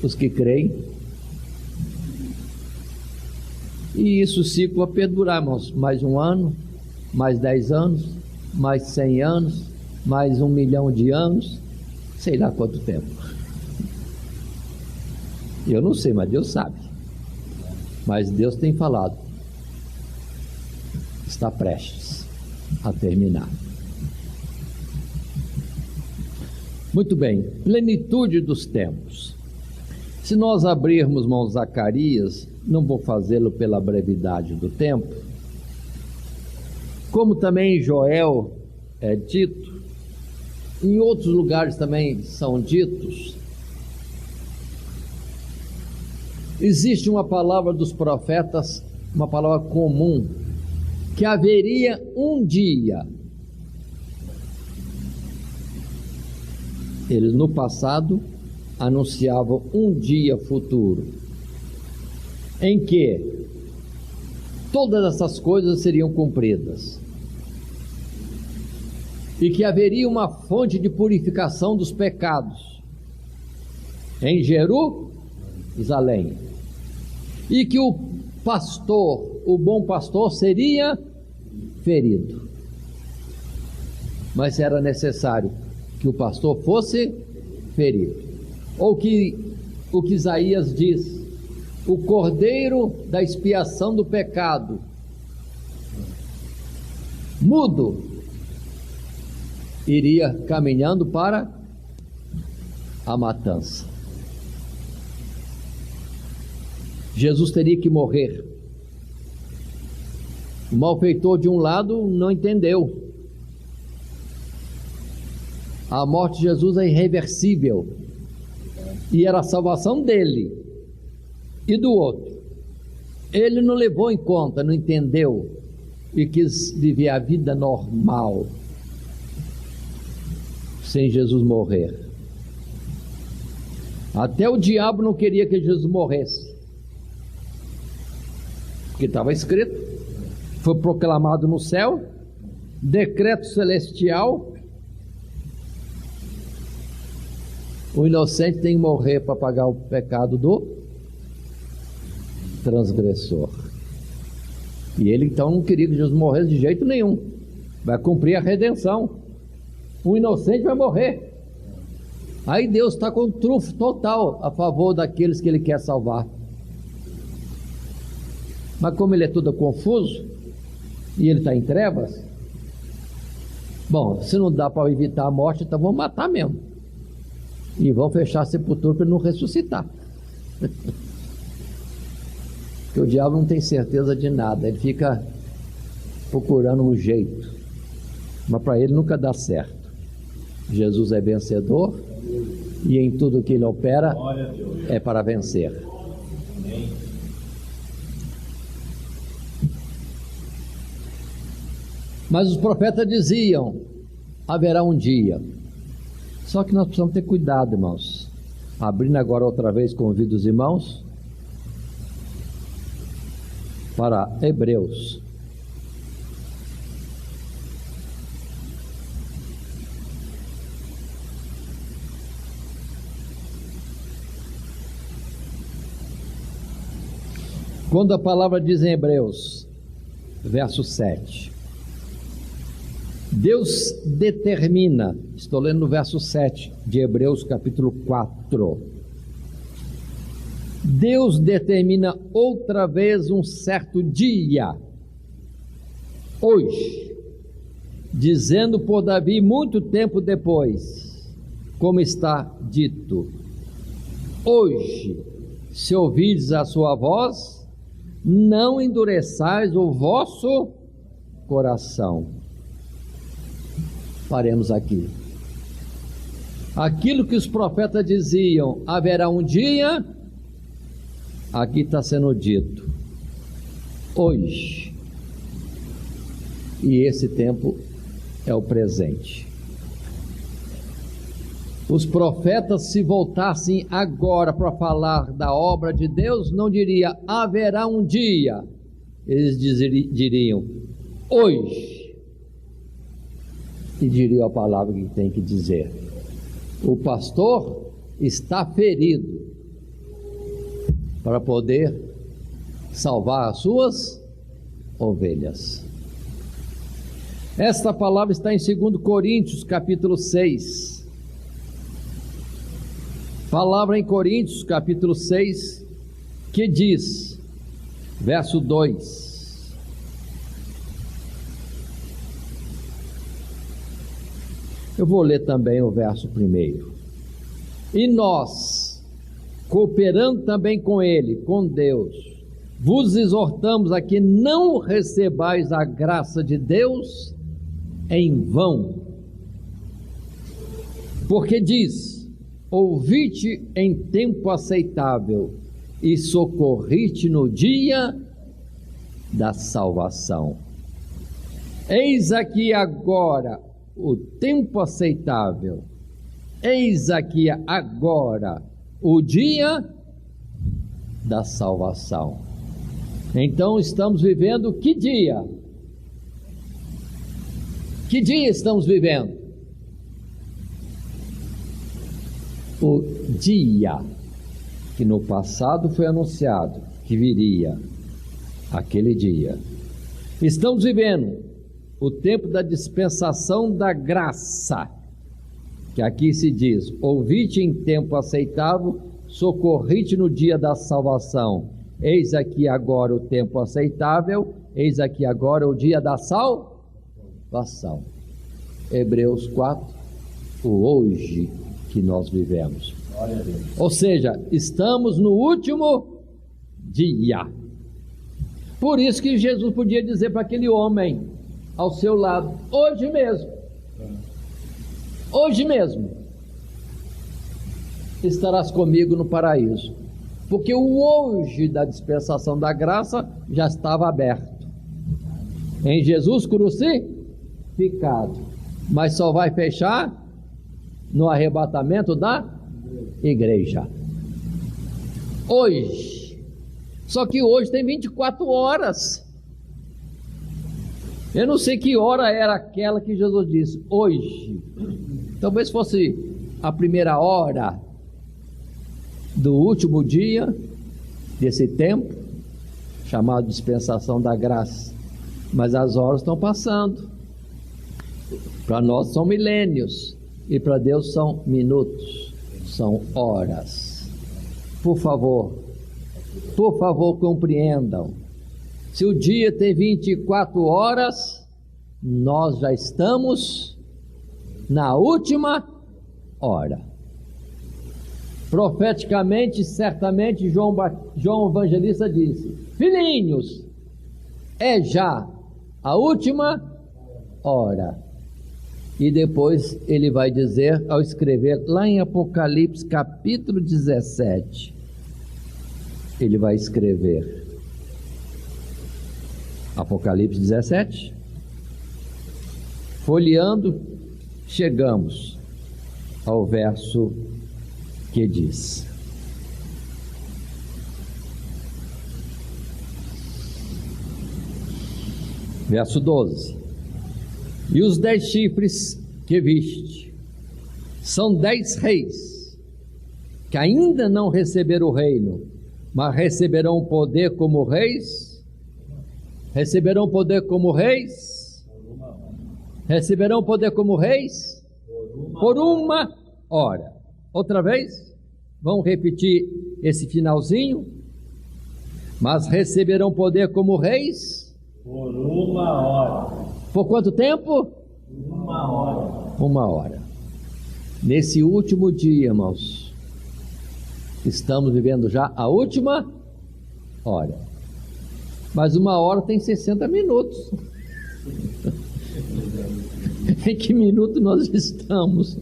os que creem. E isso o ciclo vai perdurar, irmãos. Mais um ano, mais 10 anos, mais 100 anos, mais 1 milhão de anos, sei lá quanto tempo. Eu não sei, mas Deus sabe. Mas Deus tem falado. Está prestes a terminar. Muito bem, plenitude dos tempos. Se nós abrirmos, irmãos, Zacarias, não vou fazê-lo pela brevidade do tempo, como também em Joel é dito, em outros lugares também são ditos, existe uma palavra dos profetas, uma palavra comum, que haveria um dia. Eles no passado anunciavam um dia futuro, em que todas essas coisas seriam cumpridas, e que haveria uma fonte de purificação dos pecados em Jerusalém, e que o pastor, o bom pastor, seria ferido. Mas era necessário que o pastor fosse ferido, ou que o que Isaías diz, o cordeiro da expiação do pecado, mudo, iria caminhando para a matança. Jesus teria que morrer. O malfeitor de um lado não entendeu. A morte de Jesus é irreversível e era a salvação dele e do outro. Ele não levou em conta, não entendeu e quis viver a vida normal. sem Jesus morrer. Até o diabo não queria que Jesus morresse, porque estava escrito, foi proclamado no céu, decreto celestial, o inocente tem que morrer para pagar o pecado do transgressor. E ele então não queria que Jesus morresse de jeito nenhum. Vai cumprir a redenção. O inocente vai morrer. Aí Deus está com um trunfo total a favor daqueles que Ele quer salvar. Mas como Ele é todo confuso e Ele está em trevas, bom, se não dá para evitar a morte, então vão matar mesmo. E vão fechar a sepultura para ele não ressuscitar. Porque o diabo não tem certeza de nada, ele fica procurando um jeito, mas para ele nunca dá certo. Jesus é vencedor e em tudo que ele opera é para vencer. Mas os profetas diziam: haverá um dia. Só que nós precisamos ter cuidado, irmãos. Abrindo agora outra vez, convido os irmãos para Hebreus. Quando a palavra diz em Hebreus, verso 7, Deus determina, estou lendo no verso 7 de Hebreus capítulo 4, Deus determina outra vez um certo dia, hoje, dizendo por Davi muito tempo depois, como está dito: hoje, se ouvirdes a sua voz, não endureçais o vosso coração. Paremos aqui. Aquilo que os profetas diziam, haverá um dia, aqui está sendo dito, hoje. E esse tempo é o presente. Os profetas, se voltassem agora para falar da obra de Deus, não diria haverá um dia, eles diriam hoje. E diriam a palavra que tem que dizer: o pastor está ferido para poder salvar as suas ovelhas. Esta palavra está em 2 Coríntios capítulo 6. Palavra em Coríntios capítulo 6, que diz, verso 2: eu vou ler também o verso 1. E nós, cooperando também com Ele, com Deus, vos exortamos a que não recebais a graça de Deus em vão. Porque diz: ouvi-te em tempo aceitável e socorri-te no dia da salvação. Eis aqui agora o tempo aceitável, eis aqui agora o dia da salvação. Então estamos vivendo que dia? Que dia estamos vivendo? O dia que no passado foi anunciado que viria, aquele dia. Estamos vivendo o tempo da dispensação da graça, que aqui se diz: ouvi-te em tempo aceitável, socorri-te no dia da salvação. Eis aqui agora o tempo aceitável, eis aqui agora o dia da salvação. Hebreus 4, o hoje que nós vivemos. Ou seja, estamos no último dia. Por isso que Jesus podia dizer para aquele homem ao seu lado: hoje mesmo estarás comigo no paraíso. Porque o hoje da dispensação da graça já estava aberto em Jesus crucificado, mas só vai fechar no arrebatamento da igreja. Hoje. Só que hoje tem 24 horas. Eu não sei que hora era aquela que Jesus disse, hoje. Talvez fosse a primeira hora do último dia desse tempo, chamado dispensação da graça. Mas as horas estão passando. Para nós são milênios, e para Deus são minutos, são horas. Por favor, compreendam. Se o dia tem 24 horas, nós já estamos na última hora. Profeticamente, certamente, João Evangelista disse: filhinhos, é já a última hora. E depois ele vai dizer, ao escrever lá em Apocalipse capítulo 17, ele vai escrever, Apocalipse 17, folheando, chegamos ao verso que diz: verso 12: e os 10 chifres que viste são 10 reis que ainda não receberam o reino, mas receberão poder como reis. Receberão poder como reis. Receberão poder como reis por uma hora. Outra vez, vamos repetir esse finalzinho. Mas receberão poder como reis por uma hora. Por quanto tempo? Uma hora. Uma hora. Nesse último dia, irmãos, estamos vivendo já a última hora. Mas uma hora tem 60 minutos. Em que minuto nós estamos?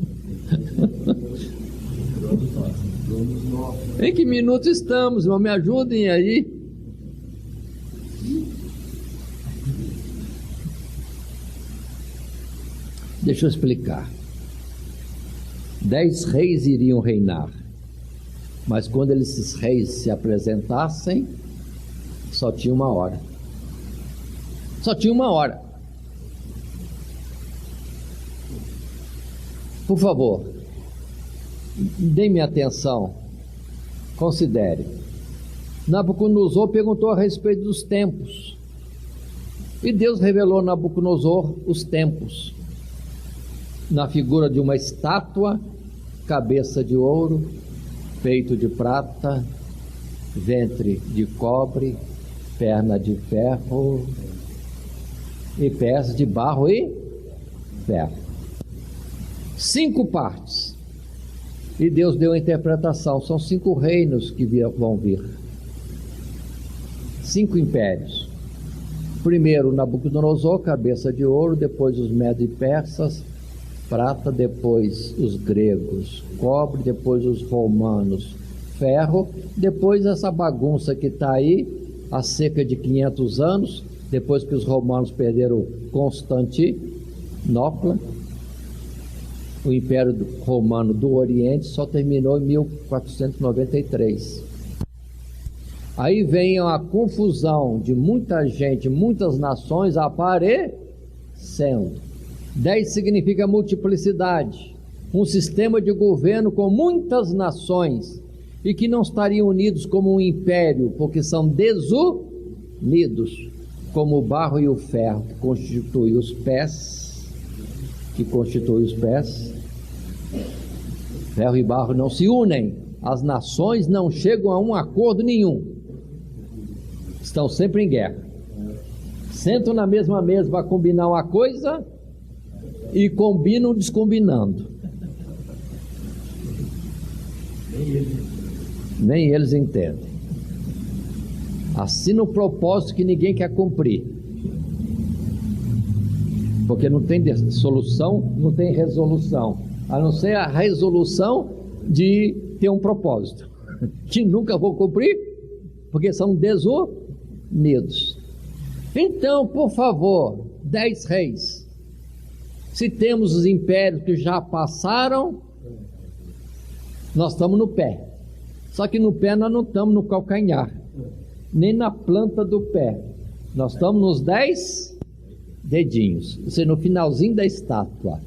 Em que minuto estamos, irmão? Me ajudem aí. Deixa eu explicar. 10 reis iriam reinar, mas quando esses reis se apresentassem, só tinha uma hora. Só tinha uma hora. Por favor, dê-me atenção, considere. Nabucodonosor perguntou a respeito dos tempos, e Deus revelou a Nabucodonosor os tempos, na figura de uma estátua, cabeça de ouro, peito de prata, ventre de cobre, perna de ferro e pés de barro e ferro. 5 partes. E Deus deu a interpretação, são 5 reinos que vão vir. 5 impérios. Primeiro Nabucodonosor, cabeça de ouro, depois os medos e persas, prata, depois os gregos, cobre, depois os romanos, ferro, depois essa bagunça que está aí há cerca de 500 anos, depois que os romanos perderam Constantinopla, o Império Romano do Oriente só terminou em 1493. Aí vem a confusão de muita gente, muitas nações aparecendo. 10 significa multiplicidade, um sistema de governo com muitas nações e que não estariam unidos como um império, porque são desunidos, como o barro e o ferro, que constituem os pés, ferro e barro não se unem, as nações não chegam a um acordo nenhum, estão sempre em guerra, sentam na mesma mesa para combinar uma coisa e combinam descombinando. Nem eles entendem. Assinam um propósito que ninguém quer cumprir, porque não tem solução, não tem resolução, a não ser a resolução de ter um propósito que nunca vou cumprir, porque são desunidos. Então, por favor, 10 reis. Se temos os impérios que já passaram, Nós estamos no pé. Só que no pé nós não estamos no calcanhar, nem na planta do pé. Nós estamos nos 10 dedinhos, ou seja, no finalzinho da estátua.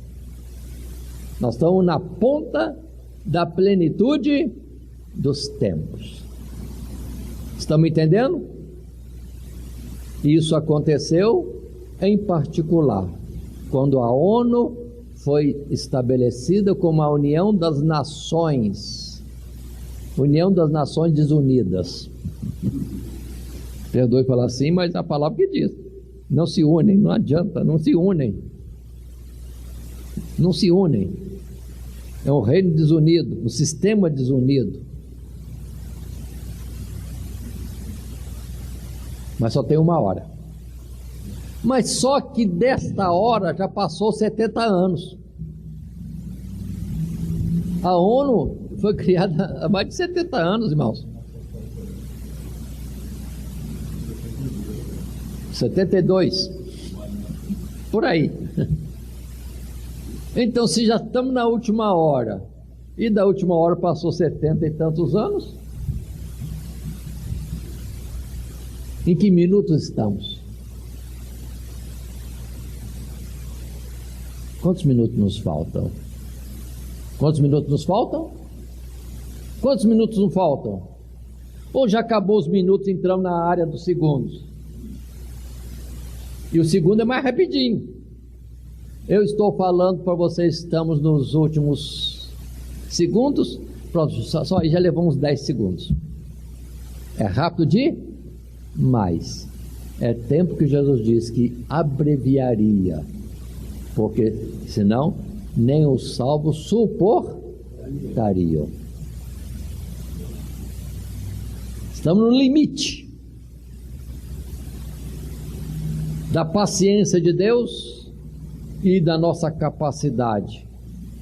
Nós estamos na ponta da plenitude dos tempos. Estamos entendendo? Isso aconteceu em particular quando a ONU foi estabelecida como a União das Nações, União das Nações Desunidas. Perdoe falar assim, mas a palavra que diz: não se unem, não adianta, não se unem. Não se unem. É um reino desunido, um sistema desunido. Mas só tem uma hora. Mas só que desta hora já passou 70 anos. A ONU foi criada há mais de 70 anos, irmãos. 72. Por aí. Então, se já estamos na última hora, e da última hora passou 70 e tantos anos, em que minutos estamos? Quantos minutos nos faltam? Quantos minutos nos faltam? Quantos minutos nos faltam? Ou já acabou os minutos e entramos na área dos segundos? E o segundo é mais rapidinho. Eu estou falando para vocês, estamos nos últimos segundos. Pronto, só aí já levou uns 10 segundos. É rápido demais. É tempo que Jesus disse que abreviaria, porque senão nem os salvos suportariam. Estamos no limite da paciência de Deus e da nossa capacidade,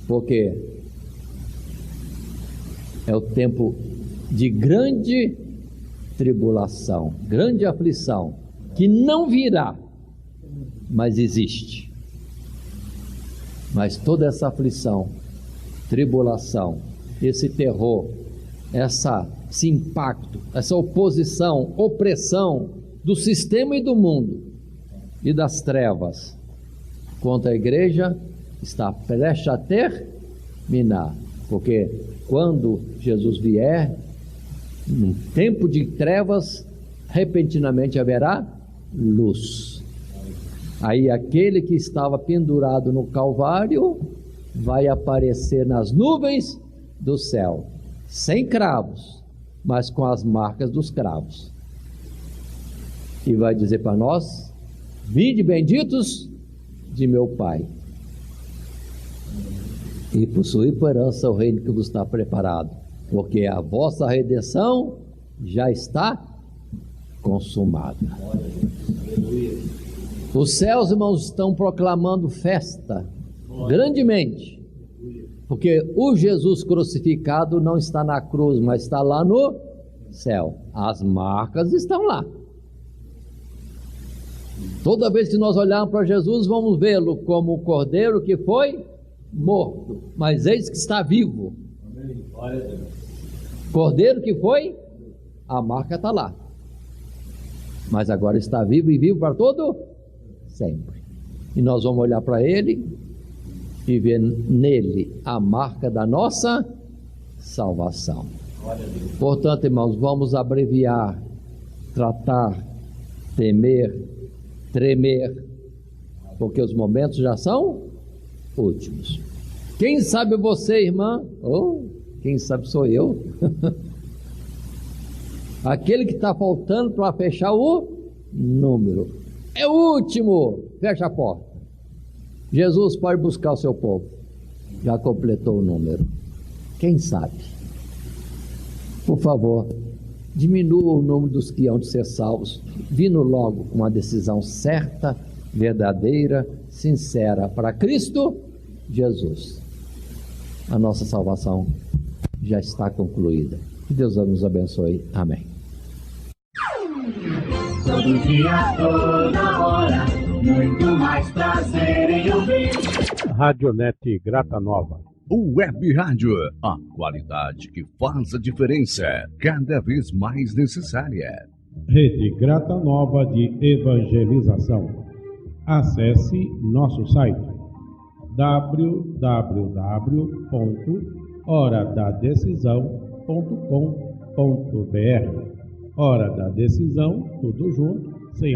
porque é o tempo de grande tribulação, grande aflição, que não virá, mas existe. Mas toda essa aflição, tribulação, esse terror, esse impacto, essa oposição, opressão do sistema e do mundo e das trevas contra a igreja está prestes a terminar, porque quando Jesus vier, num tempo de trevas, repentinamente haverá luz. Aí aquele que estava pendurado no Calvário vai aparecer nas nuvens do céu, sem cravos, mas com as marcas dos cravos, e vai dizer para nós: vinde benditos de meu Pai, e possuir por herança o reino que vos está preparado, porque a vossa redenção já está consumada. Os céus, irmãos, estão proclamando festa grandemente, porque o Jesus crucificado não está na cruz, mas está lá no céu. As marcas estão lá. Toda vez que nós olharmos para Jesus, vamos vê-lo como o cordeiro que foi morto, mas eis que está vivo. Cordeiro que foi, a marca está lá, mas agora está vivo e vivo para todo sempre. E nós vamos olhar para ele e ver nele a marca da nossa salvação. Portanto, irmãos, vamos abreviar, tratar, temer, tremer, porque os momentos já são últimos. Quem sabe você, irmã, ou quem sabe sou eu, aquele que está faltando para fechar o número, é o último, fecha a porta. Jesus pode buscar o seu povo, já completou o número. Quem sabe? Por favor, diminua o número dos que hão de ser salvos, vindo logo com uma decisão certa, verdadeira, sincera para Cristo Jesus. A nossa salvação já está concluída. Que Deus nos abençoe. Amém. Todo dia, toda hora, muito mais prazer em ouvir. Radionete Grata Nova. Web Rádio, a qualidade que faz a diferença, cada vez mais necessária. Rede Grata Nova de Evangelização. Acesse nosso site www.horadadecisão.com.br. Hora da Decisão, tudo junto, sem